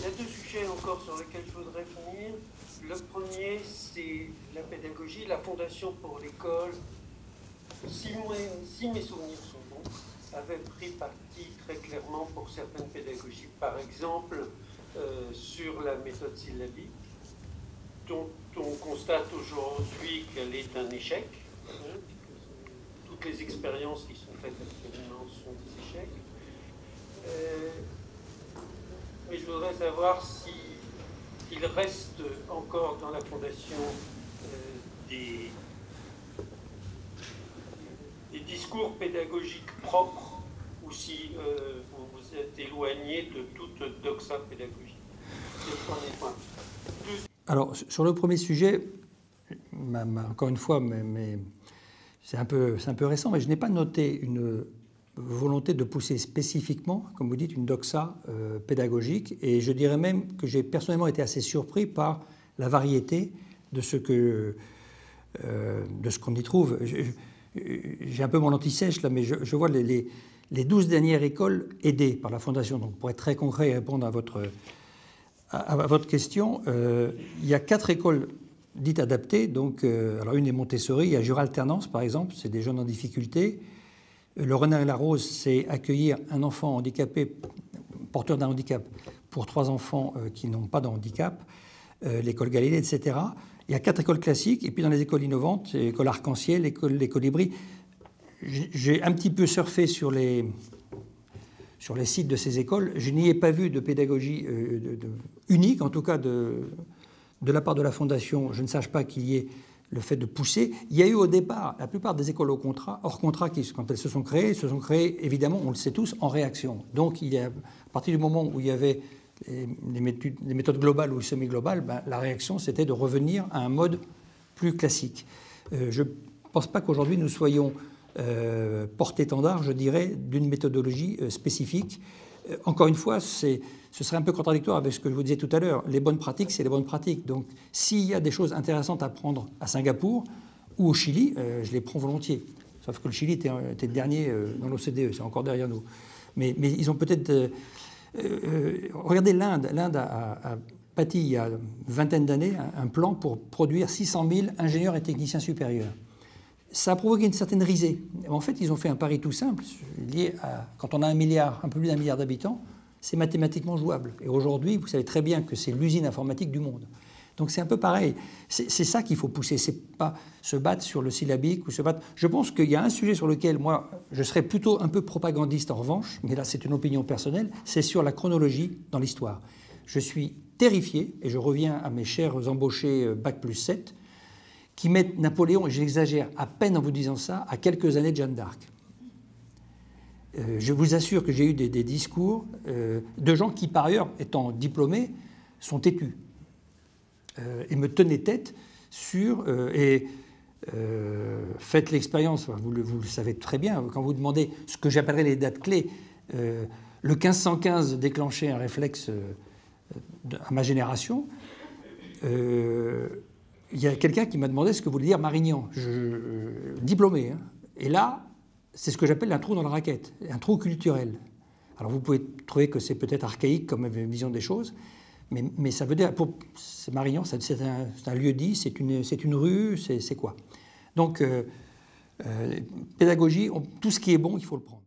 y a deux sujets encore sur lesquels je voudrais finir. Le premier, c'est la pédagogie, la Fondation pour l'école. Si mes souvenirs sont bons, avait pris parti très clairement pour certaines pédagogies. Par exemple, sur la méthode syllabique, dont on constate aujourd'hui qu'elle est un échec. Toutes les expériences qui sont faites actuellement sont des échecs. Mais je voudrais savoir s'il reste encore dans la Fondation des discours pédagogiques propres ou si vous vous êtes éloigné de toute doxa pédagogique. C'est le premier point. Alors, sur le premier sujet, encore une fois, c'est un peu récent, mais je n'ai pas noté une volonté de pousser spécifiquement, comme vous dites, une doxa pédagogique. Et je dirais même que j'ai personnellement été assez surpris par la variété de ce qu'on y trouve. J'ai un peu mon anti-sèche là, mais je vois les 12 dernières écoles aidées par la Fondation. Donc, pour être très concret et répondre à votre question, il y a 4 écoles dites adaptées. Donc, alors une est Montessori, il y a Jura Alternance par exemple, c'est des jeunes en difficulté. Le Renard et la Rose, c'est accueillir un enfant handicapé, porteur d'un handicap, pour 3 enfants qui n'ont pas de handicap. L'école Galilée, etc. Il y a 4 écoles classiques, et puis dans les écoles innovantes, l'école Arc-en-Ciel, l'école Les Colibris. J'ai un petit peu surfé sur les sites de ces écoles. Je n'y ai pas vu de pédagogie unique, en tout cas de la part de la Fondation. Je ne sache pas qu'il y ait le fait de pousser. Il y a eu au départ, la plupart des écoles hors contrat, quand elles se sont créées, évidemment, on le sait tous, en réaction. Donc, à partir du moment où il y avait les méthodes globales ou semi-globales, la réaction, c'était de revenir à un mode plus classique. Je ne pense pas qu'aujourd'hui, nous soyons porte-étendard, je dirais, d'une méthodologie spécifique. Encore une fois, ce serait un peu contradictoire avec ce que je vous disais tout à l'heure. Les bonnes pratiques, c'est les bonnes pratiques. Donc, s'il y a des choses intéressantes à prendre à Singapour ou au Chili, je les prends volontiers. Sauf que le Chili était le dernier dans l'OCDE, c'est encore derrière nous. Mais ils ont peut-être... regardez l'Inde. L'Inde a bâti il y a une vingtaine d'années un plan pour produire 600 000 ingénieurs et techniciens supérieurs. Ça a provoqué une certaine risée. En fait, ils ont fait un pari tout simple, lié à quand on a un peu plus d'1 milliard d'habitants, c'est mathématiquement jouable. Et aujourd'hui, vous savez très bien que c'est l'usine informatique du monde. Donc c'est un peu pareil. C'est ça qu'il faut pousser. C'est pas se battre sur le syllabique ou se battre. Je pense qu'il y a un sujet sur lequel moi, je serais plutôt un peu propagandiste en revanche, mais là c'est une opinion personnelle, c'est sur la chronologie dans l'histoire. Je suis terrifié, et je reviens à mes chers embauchés Bac+7, qui mettent Napoléon, et j'exagère à peine en vous disant ça, à quelques années de Jeanne d'Arc. Je vous assure que j'ai eu des discours de gens qui, par ailleurs, étant diplômés, sont têtus et me tenaient tête sur... faites l'expérience, vous le savez très bien, quand vous demandez ce que j'appellerais les dates clés, le 1515 déclenchait un réflexe à ma génération. Il y a quelqu'un qui m'a demandé ce que voulait dire Marignan, diplômé. Hein. Et là, c'est ce que j'appelle un trou dans la raquette, un trou culturel. Alors vous pouvez trouver que c'est peut-être archaïque comme vision des choses, mais ça veut dire, Marignan, c'est un lieu-dit, c'est une rue, c'est quoi? Donc, pédagogie, tout ce qui est bon, il faut le prendre.